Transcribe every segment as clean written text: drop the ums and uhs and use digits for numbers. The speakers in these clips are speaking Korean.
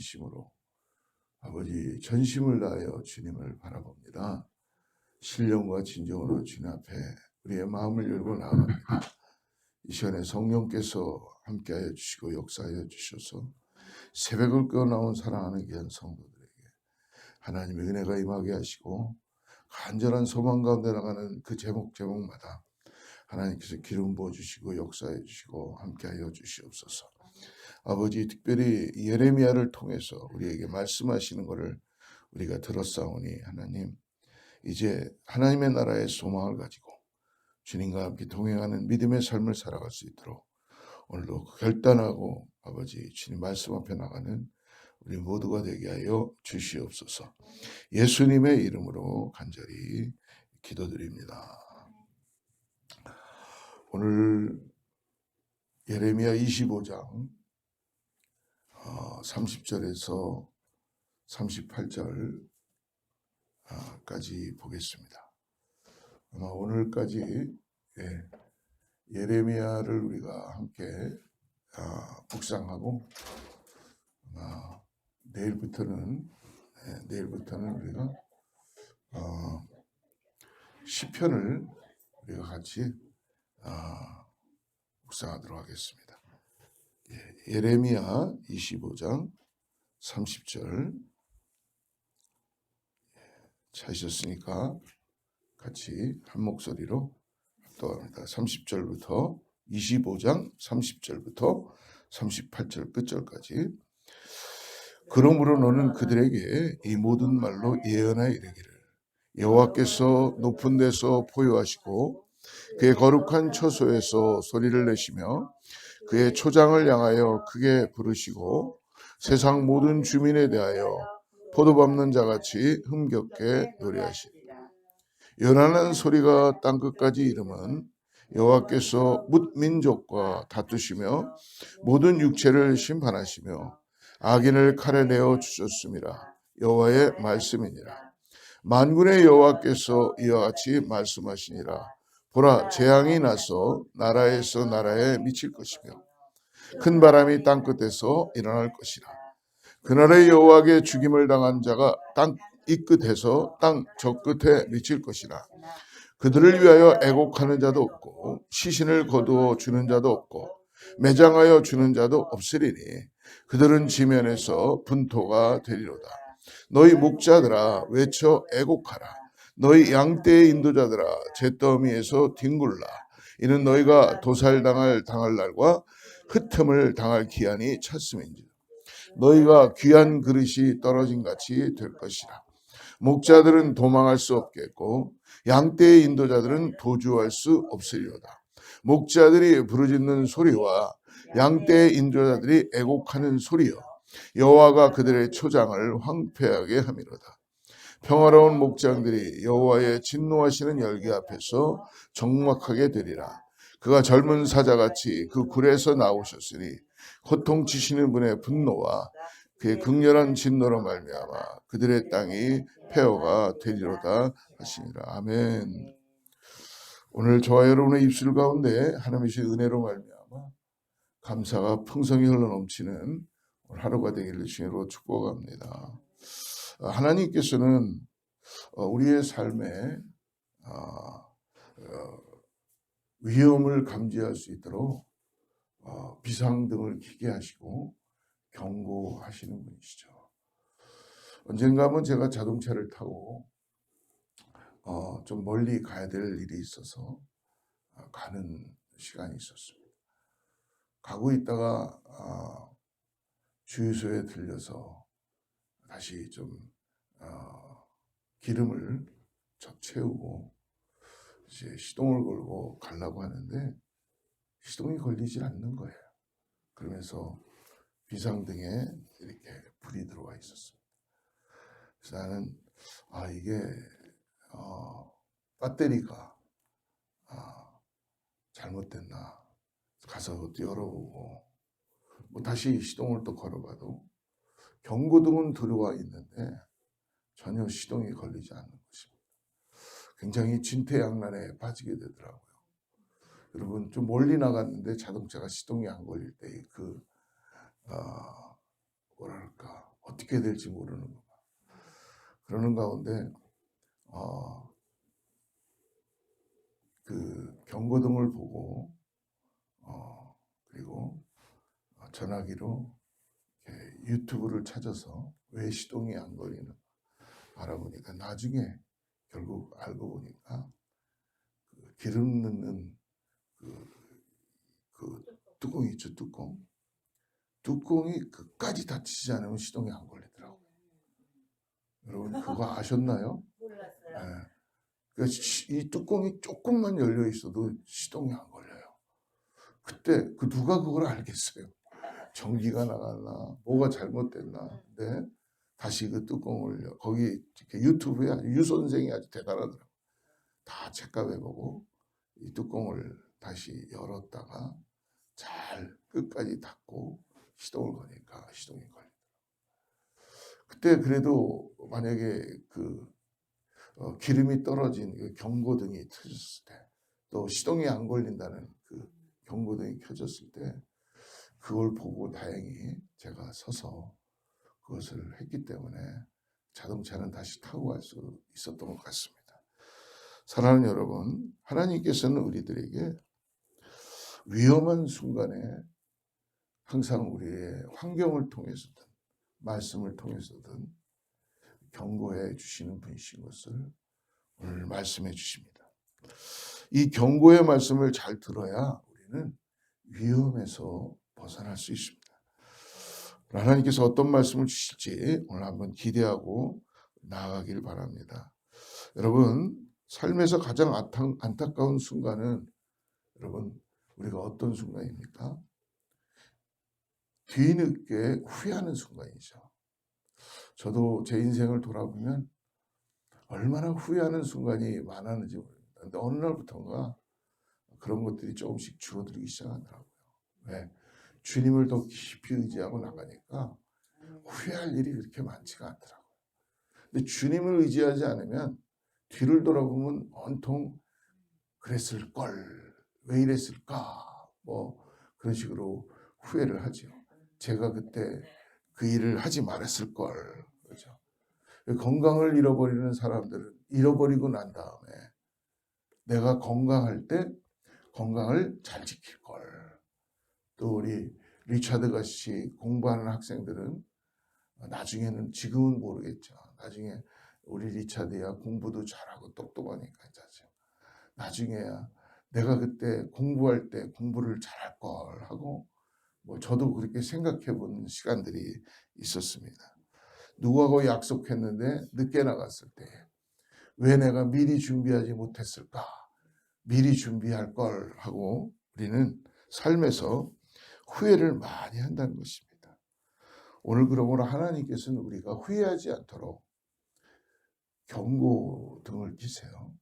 진심으로 아버지 전심을 다하여 주님을 바라봅니다. 신령과 진정으로 주님 앞에 우리의 마음을 열고 나아갑니다. 이 시간에 성령께서 함께하여 주시고 역사하여 주셔서 새벽을 깨어 나온 사랑하는 귀한 성도들에게 하나님의 은혜가 임하게 하시고 간절한 소망 가운데 나가는 그 제목마다 하나님께서 기름 부어주시고 역사해 주시고 함께하여 주시옵소서. 아버지, 특별히 예레미야를 통해서 우리에게 말씀하시는 것을 우리가 들었사오니 하나님, 이제 하나님의 나라의 소망을 가지고 주님과 함께 동행하는 믿음의 삶을 살아갈 수 있도록 오늘도 결단하고 아버지 주님 말씀 앞에 나가는 우리 모두가 되게 하여 주시옵소서. 예수님의 이름으로 간절히 기도드립니다. 오늘 예레미야 25장 30절에서 38절까지 보겠습니다. 아마 오늘까지 예레미야를 우리가 함께 묵상하고 내일부터는 우리가 시편을 우리가 같이 묵상하도록 하겠습니다. 예레미야 25장 30절 찾으셨으니까 같이 한 목소리로 합독합니다. 30절부터 25장 30절부터 38절 끝절까지. 그러므로 너는 그들에게 이 모든 말로 예언하여 이르기를 여호와께서 높은 데서 포효하시고 그의 거룩한 처소에서 소리를 내시며 그의 초장을 향하여 크게 부르시고 세상 모든 주민에 대하여 포도 밟는 자같이 흥겹게 노래하시리라. 연하는 소리가 땅끝까지 이르면 여호와께서 뭇 민족과 다투시며 모든 육체를 심판하시며 악인을 칼에 내어 주셨음이라. 여호와의 말씀이니라. 만군의 여호와께서 이와 같이 말씀하시니라. 보라, 재앙이 나서 나라에서 나라에 미칠 것이며 큰 바람이 땅끝에서 일어날 것이라. 그날의 여호와께 죽임을 당한 자가 땅 이 끝에서 땅 저 끝에 미칠 것이라. 그들을 위하여 애곡하는 자도 없고 시신을 거두어 주는 자도 없고 매장하여 주는 자도 없으리니 그들은 지면에서 분토가 되리로다. 너희 목자들아 외쳐 애곡하라. 너희 양떼의 인도자들아 잿더미에서 뒹굴라. 이는 너희가 도살당할 날과 흩음을 당할 기한이 찼음인지 너희가 귀한 그릇이 떨어진 같이 될 것이라. 목자들은 도망할 수 없겠고 양떼의 인도자들은 도주할 수 없으리로다. 목자들이 부르짖는 소리와 양떼의 인도자들이 애곡하는 소리여 여호와가 그들의 초장을 황폐하게 함이로다. 평화로운 목장들이 여호와의 진노하시는 열기 앞에서 적막하게 되리라. 그가 젊은 사자같이 그 굴에서 나오셨으니 호통치시는 분의 분노와 그의 극렬한 진노로 말미암아 그들의 땅이 폐허가 되리로다 하시니라. 아멘. 오늘 저와 여러분의 입술 가운데 하나님의 은혜로 말미암아 감사가 풍성히 흘러넘치는 오늘 하루가 되기를 주님으로 축복합니다. 하나님께서는 우리의 삶에 위험을 감지할 수 있도록 비상등을 켜게 하시고 경고하시는 분이시죠. 언젠가 한번 제가 자동차를 타고 좀 멀리 가야 될 일이 있어서 가는 시간이 있었습니다. 가고 있다가 주유소에 들려서 다시 좀 기름을 채우고 이제 시동을 걸고 가려고 하는데 시동이 걸리질 않는 거예요. 그러면서 비상등에 이렇게 불이 들어와 있었습니다. 그래서 나는 이게 배터리가 잘못됐나 가서 또 열어보고 다시 시동을 또 걸어봐도 경고등은 들어와 있는데 전혀 시동이 걸리지 않는 것입니다. 굉장히 진퇴양난에 빠지게 되더라고요. 여러분 좀 멀리 나갔는데 자동차가 시동이 안 걸릴 때 뭐랄까 어떻게 될지 모르는 거. 그러는 가운데 그 경고등을 보고 그리고 전화기로 유튜브를 찾아서 왜 시동이 안 걸리는 알아보니까 나중에 결국 알고 보니까 그 기름 넣는 그 뚜껑 있죠, 뚜껑이 끝까지 닫히지 않으면 시동이 안 걸리더라고요. 여러분 그거 아셨나요? 몰랐어요. 네. 그러니까 이 뚜껑이 조금만 열려 있어도 시동이 안 걸려요. 그때 누가 그걸 알겠어요? 전기가 나갔나, 뭐가 잘못됐나. 근데 다시 그 뚜껑을 거기 유튜브에 유 선생이 아주 대단하더라고요. 다 체크해보고 이 뚜껑을 다시 열었다가 잘 끝까지 닫고 시동을 거니까 시동이 걸리더라고요. 그때 그래도 만약에 기름이 떨어진 그 경고등이 켜졌을 때, 또 시동이 안 걸린다는 그 경고등이 켜졌을 때, 그걸 보고 다행히 제가 서서 그것을 했기 때문에 자동차는 다시 타고 갈 수 있었던 것 같습니다. 사랑하는 여러분, 하나님께서는 우리들에게 위험한 순간에 항상 우리의 환경을 통해서든 말씀을 통해서든 경고해 주시는 분이신 것을 오늘 말씀해 주십니다. 이 경고의 말씀을 잘 들어야 우리는 위험에서 벗어날 수 있습니다. 하나님께서 어떤 말씀을 주실지 오늘 한번 기대하고 나아가길 바랍니다. 여러분, 삶에서 가장 안타까운 순간은 여러분 우리가 어떤 순간입니까? 뒤늦게 후회하는 순간이죠. 저도 제 인생을 돌아보면 얼마나 후회하는 순간이 많았는지 모릅니다. 근데 어느 날부터인가 그런 것들이 조금씩 줄어들기 시작하더라고요. 왜? 주님을 더 깊이 의지하고 나가니까 후회할 일이 그렇게 많지가 않더라고요. 근데 주님을 의지하지 않으면 뒤를 돌아보면 온통 그랬을 걸, 왜 이랬을까, 뭐 그런 식으로 후회를 하죠. 제가 그때 그 일을 하지 말았을 걸, 그렇죠. 건강을 잃어버리는 사람들은 잃어버리고 난 다음에 내가 건강할 때 건강을 잘 지킬 걸. 또 우리 리차드 같이 공부하는 학생들은 나중에는, 지금은 모르겠죠. 나중에 우리 리차드야 공부도 잘하고 똑똑하니까 자죠. 나중에야 내가 그때 공부할 때 공부를 잘할 걸 하고, 뭐 저도 그렇게 생각해 본 시간들이 있었습니다. 누구하고 약속했는데 늦게 나갔을 때 왜 내가 미리 준비하지 못했을까? 미리 준비할 걸 하고 우리는 삶에서 후회를 많이 한다는 것입니다. 오늘 그러므로 하나님께서는 우리가 후회하지 않도록 경고등을 켜세요.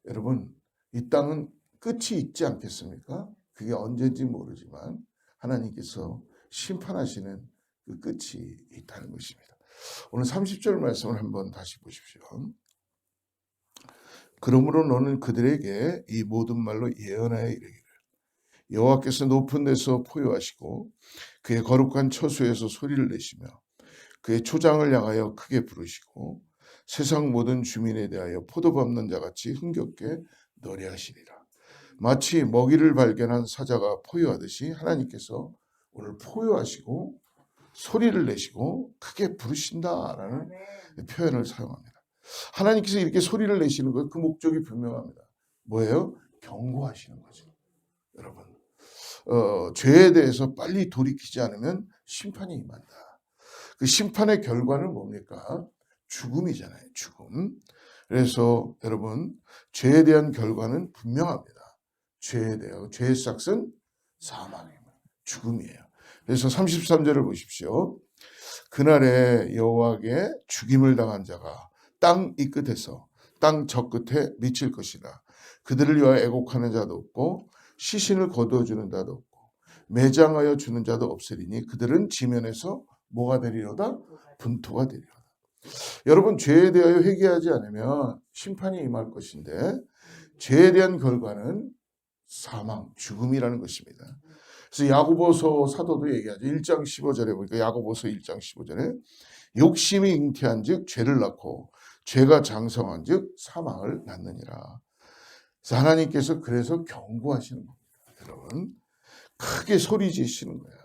여러분, 이 땅은 끝이 있지 않겠습니까? 그게 언제인지 모르지만 하나님께서 심판하시는 그 끝이 있다는 것입니다. 오늘 30절 말씀을 한번 다시 보십시오. 그러므로 너는 그들에게 이 모든 말로 예언하여 이르기를 여호와께서 높은 데서 포효하시고 그의 거룩한 처소에서 소리를 내시며 그의 초장을 향하여 크게 부르시고 세상 모든 주민에 대하여 포도 밟는 자같이 흥겹게 노래하시리라. 마치 먹이를 발견한 사자가 포효하듯이 하나님께서 오늘 포효하시고 소리를 내시고 크게 부르신다라는 표현을 사용합니다. 하나님께서 이렇게 소리를 내시는 것, 그 목적이 분명합니다. 뭐예요? 경고하시는 거죠. 여러분, 죄에 대해서 빨리 돌이키지 않으면 심판이 임한다. 그 심판의 결과는 뭡니까? 죽음이잖아요. 죽음. 그래서 여러분, 죄에 대한 결과는 분명합니다. 죄의 삭은 사망입니다. 죽음이에요. 그래서 33절을 보십시오. 그날에 여호와께 죽임을 당한 자가 땅 이 끝에서 땅 저 끝에 미칠 것이다. 그들을 위하여 애곡하는 자도 없고 시신을 거두어주는 자도 없고 매장하여 주는 자도 없으리니 그들은 지면에서 뭐가 되리로다? 분토가 되리로다. 여러분, 죄에 대하여 회개하지 않으면 심판이 임할 것인데 죄에 대한 결과는 사망, 죽음이라는 것입니다. 그래서 야고보서 사도도 얘기하죠. 1장 15절에 보니까 야고보서 1장 15절에 욕심이 잉태한즉 죄를 낳고 죄가 장성한즉 사망을 낳느니라. 그래서 하나님께서 그래서 경고하시는 겁니다. 여러분 크게 소리 지르시는 거예요.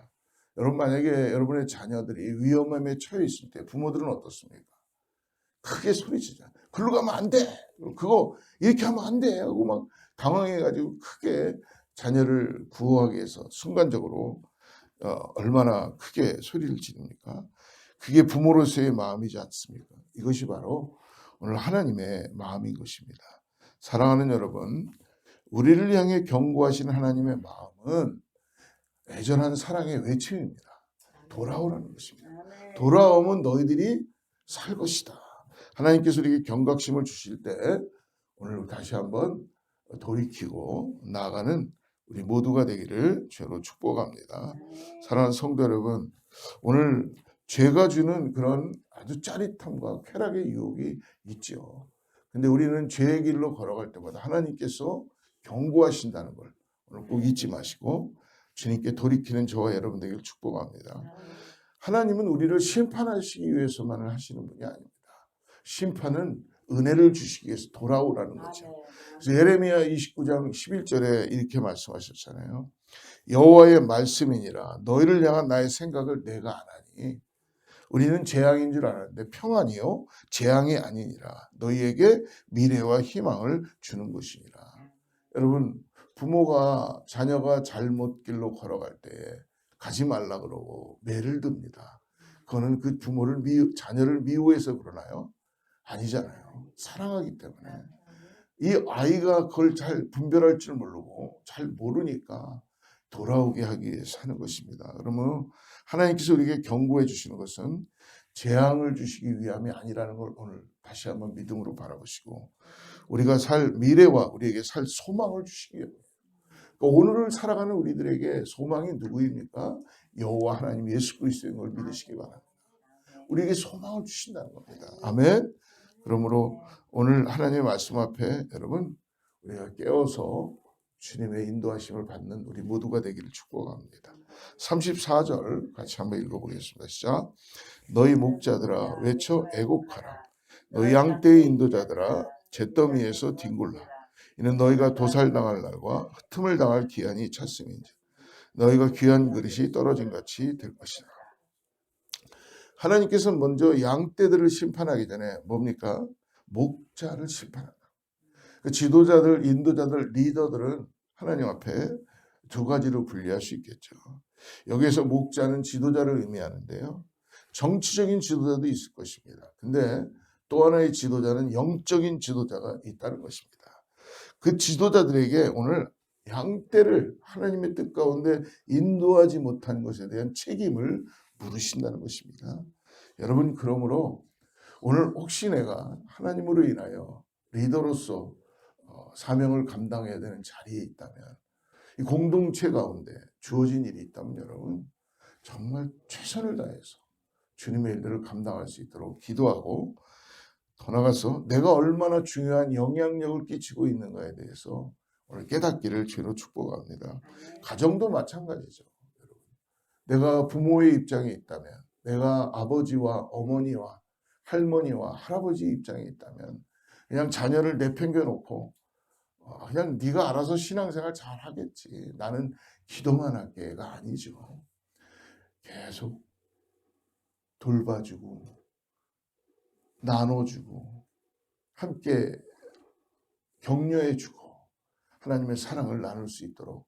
여러분 만약에 여러분의 자녀들이 위험함에 처해 있을 때 부모들은 어떻습니까? 크게 소리치잖아요. 글로 가면 안 돼. 그거 이렇게 하면 안 돼. 하고 막 당황해가지고 크게 자녀를 구호하기 위해서 순간적으로 얼마나 크게 소리를 지릅니까? 그게 부모로서의 마음이지 않습니까? 이것이 바로 오늘 하나님의 마음인 것입니다. 사랑하는 여러분, 우리를 향해 경고하시는 하나님의 마음은 애절한 사랑의 외침입니다. 돌아오라는 것입니다. 돌아오면 너희들이 살 것이다. 하나님께서 우리에게 경각심을 주실 때 오늘 다시 한번 돌이키고 나아가는 우리 모두가 되기를 주로 축복합니다. 사랑하는 성도 여러분, 오늘 죄가 주는 그런 아주 짜릿함과 쾌락의 유혹이 있죠. 근데 우리는 죄의 길로 걸어갈 때마다 하나님께서 경고하신다는 걸 오늘 꼭 잊지 마시고 주님께 돌이키는 저와 여러분 되기를 축복합니다. 하나님은 우리를 심판하시기 위해서만을 하시는 분이 아닙니다. 심판은 은혜를 주시기 위해서 돌아오라는 거죠. 그래서 예레미야 29장 11절에 이렇게 말씀하셨잖아요. 여호와의 말씀이니라 너희를 향한 나의 생각을 내가 아나니 우리는 재앙인 줄 알았는데 평안이요 재앙이 아니니라 너희에게 미래와 희망을 주는 것이니라. 여러분 부모가 자녀가 잘못 길로 걸어갈 때 가지 말라 그러고 매를 듭니다. 그거는 그 부모를 자녀를 미워해서 그러나요? 아니잖아요. 사랑하기 때문에. 이 아이가 그걸 잘 분별할 줄 모르고 잘 모르니까 돌아오게 하기 위해서 하는 것입니다. 그러면 하나님께서 우리에게 경고해 주시는 것은 재앙을 주시기 위함이 아니라는 걸 오늘 다시 한번 믿음으로 바라보시고 우리가 살 미래와 우리에게 살 소망을 주시기 위함. 그러니까 오늘을 살아가는 우리들에게 소망이 누구입니까? 여호와 하나님 예수 그리스도인 걸 믿으시기 바랍니다. 우리에게 소망을 주신다는 겁니다. 아멘. 그러므로 오늘 하나님의 말씀 앞에 여러분 우리가 깨어서 주님의 인도하심을 받는 우리 모두가 되기를 축복합니다. 34절 같이 한번 읽어보겠습니다. 시작. 너희 목자들아 외쳐 애곡하라. 너희 양떼의 인도자들아 잿더미에서 뒹굴라. 이는 너희가 도살당할 날과 흩음을 당할 기한이 찼음인지 너희가 귀한 그릇이 떨어진 같이 될 것이다. 하나님께서는 먼저 양떼들을 심판하기 전에 뭡니까? 목자를 심판한다. 그 지도자들, 인도자들, 리더들은 하나님 앞에 두 가지로 분리할 수 있겠죠. 여기에서 목자는 지도자를 의미하는데요. 정치적인 지도자도 있을 것입니다. 근데 또 하나의 지도자는 영적인 지도자가 있다는 것입니다. 그 지도자들에게 오늘 양떼를 하나님의 뜻 가운데 인도하지 못한 것에 대한 책임을 물으신다는 것입니다. 여러분 그러므로 오늘 혹시 내가 하나님으로 인하여 리더로서 사명을 감당해야 되는 자리에 있다면 이 공동체 가운데 주어진 일이 있다면 여러분 정말 최선을 다해서 주님의 일들을 감당할 수 있도록 기도하고 더 나아가서 내가 얼마나 중요한 영향력을 끼치고 있는가에 대해서 오늘 깨닫기를 주로 축복합니다. 가정도 마찬가지죠. 여러분. 내가 부모의 입장에 있다면 내가 아버지와 어머니와 할머니와 할아버지 입장에 있다면 그냥 자녀를 내팽겨놓고 그냥 네가 알아서 신앙생활 잘 하겠지. 나는 기도만 할게가 아니죠. 계속 돌봐주고 나눠주고 함께 격려해주고 하나님의 사랑을 나눌 수 있도록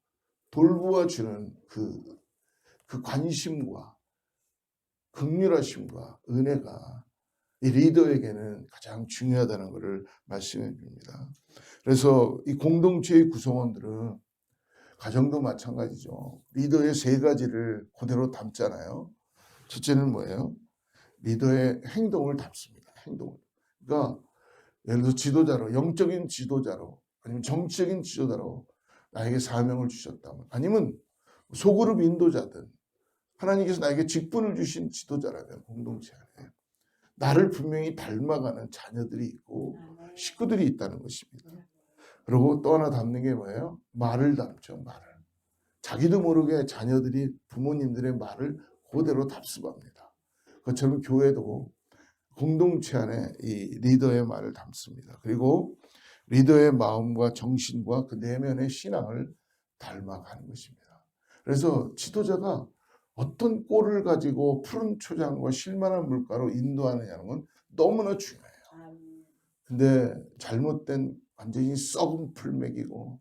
돌보아주는 그 관심과 긍휼하심과 은혜가 이 리더에게는 가장 중요하다는 것을 말씀해 줍니다. 그래서 이 공동체의 구성원들은 가정도 마찬가지죠. 리더의 세 가지를 그대로 담잖아요. 첫째는 뭐예요? 리더의 행동을 담습니다. 행동을. 그러니까 예를 들어 지도자로, 영적인 지도자로 아니면 정치적인 지도자로 나에게 사명을 주셨다면 아니면 소그룹 인도자든 하나님께서 나에게 직분을 주신 지도자라면 공동체 안에 나를 분명히 닮아가는 자녀들이 있고 식구들이 있다는 것입니다. 그리고 또 하나 담는 게 뭐예요? 말을 담죠. 말을. 자기도 모르게 자녀들이 부모님들의 말을 그대로 답습합니다. 그것처럼 교회도 공동체 안에 이 리더의 말을 담습니다. 그리고 리더의 마음과 정신과 그 내면의 신앙을 닮아가는 것입니다. 그래서 지도자가 어떤 꼴을 가지고 푸른 초장과 실만한 물가로 인도하느냐는 건 너무나 중요해요. 근데 잘못된 완전히 썩은 풀 먹이고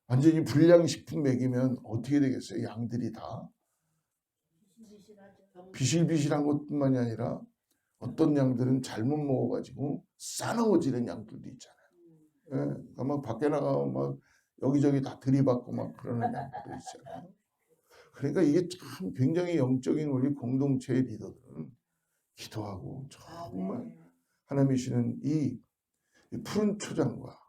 완전히 불량식품 먹이면 어떻게 되겠어요? 양들이 다 비실비실한 것뿐만이 아니라 어떤 양들은 잘못 먹어가지고 싸나워지는 양들도 있잖아요. 예, 그러니까 막 밖에 나가면 막 여기저기 다 들이받고 막 그러는 양들도 있잖아요. 그러니까 이게 참 굉장히 영적인 우리 공동체의 리더들은 기도하고 정말 하나님이 주시는 이 푸른 초장과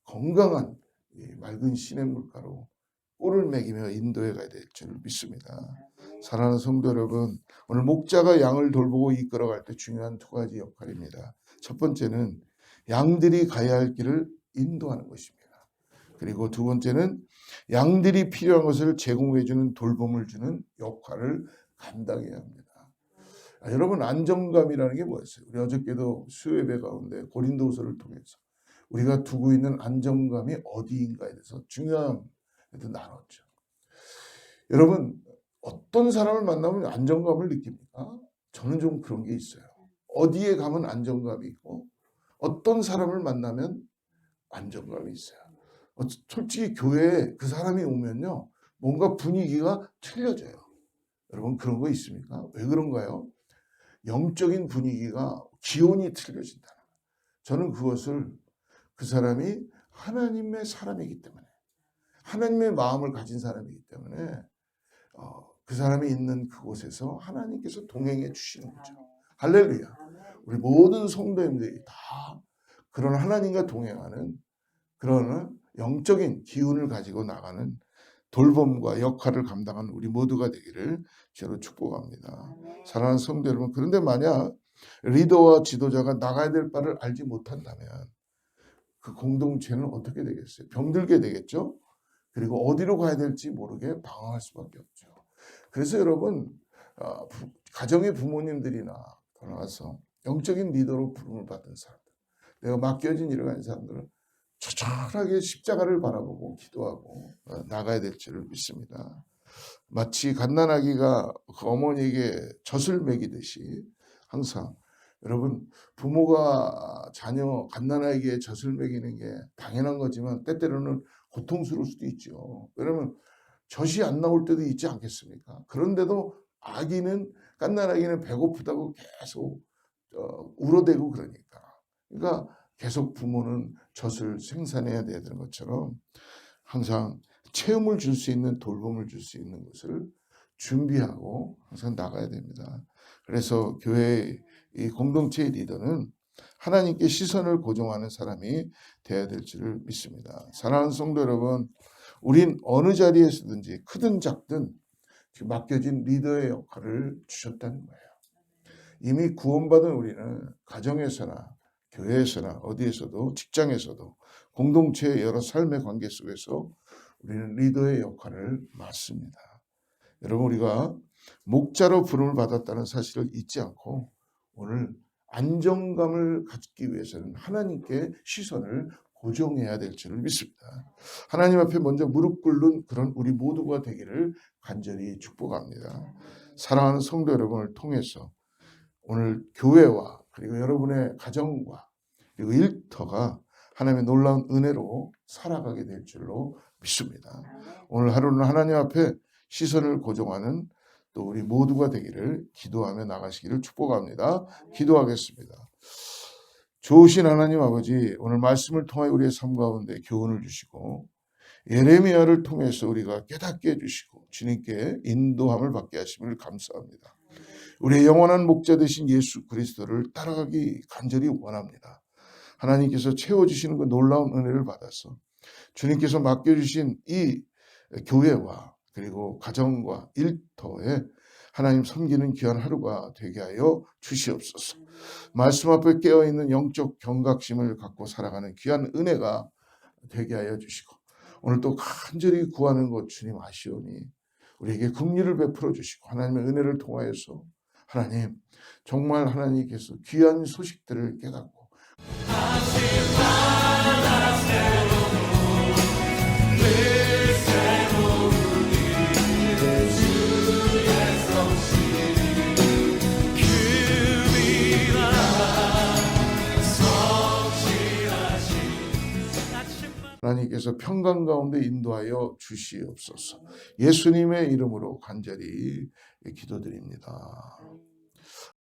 건강한 이 맑은 시냇물가로 꼴을 먹이며 인도해 가야 될 줄 믿습니다. 사랑하는 성도 여러분, 오늘 목자가 양을 돌보고 이끌어갈 때 중요한 두 가지 역할입니다. 첫 번째는 양들이 가야 할 길을 인도하는 것입니다. 그리고 두 번째는 양들이 필요한 것을 제공해 주는 돌봄을 주는 역할을 감당해야 합니다. 여러분, 안정감이라는 게 뭐였어요? 우리 어저께도 수요예배 가운데 고린도후서를 통해서 우리가 두고 있는 안정감이 어디인가에 대해서 중요한 나눴죠. 여러분, 어떤 사람을 만나면 안정감을 느낍니까? 저는 좀 그런 게 있어요. 어디에 가면 안정감이 있고 어떤 사람을 만나면 안정감이 있어요. 솔직히 교회에 그 사람이 오면요, 뭔가 분위기가 틀려져요. 여러분, 그런 거 있습니까? 왜 그런가요? 영적인 분위기가 기온이 틀려진다는 거예요. 저는 그것을 그 사람이 하나님의 사람이기 때문에, 하나님의 마음을 가진 사람이기 때문에 그 사람이 있는 그곳에서 하나님께서 동행해 주시는 거죠. 할렐루야. 우리 모든 성도님들이 다 그런 하나님과 동행하는 그런 영적인 기운을 가지고 나가는 돌봄과 역할을 감당하는 우리 모두가 되기를 저로 축복합니다. 사랑하는 성도 여러분, 그런데 만약 리더와 지도자가 나가야 될 바를 알지 못한다면 그 공동체는 어떻게 되겠어요? 병들게 되겠죠? 그리고 어디로 가야 될지 모르게 방황할 수밖에 없죠. 그래서 여러분, 가정의 부모님들이나 돌아가서 영적인 리더로 부름을 받은 사람들, 내가 맡겨진 일을 가진 사람들은 처절하게 십자가를 바라보고 기도하고 나가야 될 줄을 믿습니다. 마치 갓난아기가 그 어머니에게 젖을 먹이듯이 항상 여러분, 부모가 자녀 갓난아기에 젖을 먹이는 게 당연한 거지만 때때로는 고통스러울 수도 있죠. 왜냐하면 젖이 안 나올 때도 있지 않겠습니까? 그런데도 갓난아기는 배고프다고 계속 울어대고 그러니까. 그러니까 계속 부모는 젖을 생산해야 되는 것처럼 항상 체험을 줄 수 있는, 돌봄을 줄 수 있는 것을 준비하고 항상 나가야 됩니다. 그래서 교회의 이 공동체의 리더는 하나님께 시선을 고정하는 사람이 되어야 될 줄을 믿습니다. 사랑하는 성도 여러분, 우린 어느 자리에서든지 크든 작든 맡겨진 리더의 역할을 주셨다는 거예요. 이미 구원받은 우리는 가정에서나 교회에서나 어디에서도 직장에서도 공동체의 여러 삶의 관계 속에서 우리는 리더의 역할을 맡습니다. 여러분, 우리가 목자로 부름을 받았다는 사실을 잊지 않고 오늘 안정감을 갖기 위해서는 하나님께 시선을 고정해야 될 줄을 믿습니다. 하나님 앞에 먼저 무릎 꿇는 그런 우리 모두가 되기를 간절히 축복합니다. 사랑하는 성도 여러분을 통해서 오늘 교회와 그리고 여러분의 가정과 그리고 일터가 하나님의 놀라운 은혜로 살아가게 될 줄로 믿습니다. 오늘 하루는 하나님 앞에 시선을 고정하는 또 우리 모두가 되기를 기도하며 나가시기를 축복합니다. 기도하겠습니다. 좋으신 하나님 아버지, 오늘 말씀을 통하여 우리의 삶 가운데 교훈을 주시고 예레미야를 통해서 우리가 깨닫게 해주시고 주님께 인도함을 받게 하심을 감사합니다. 우리의 영원한 목자 되신 예수 그리스도를 따라가기 간절히 원합니다. 하나님께서 채워주시는 그 놀라운 은혜를 받아서 주님께서 맡겨주신 이 교회와 그리고 가정과 일터에 하나님 섬기는 귀한 하루가 되게 하여 주시옵소서. 말씀 앞에 깨어있는 영적 경각심을 갖고 살아가는 귀한 은혜가 되게 하여 주시고 오늘 또 간절히 구하는 것 주님 아시오니 우리에게 긍휼을 베풀어 주시고 하나님의 은혜를 통하여서 하나님, 정말 하나님께서 귀한 소식들을 깨닫고 하나님께서 평강 가운데 인도하여 주시옵소서. 예수님의 이름으로 간절히 기도드립니다.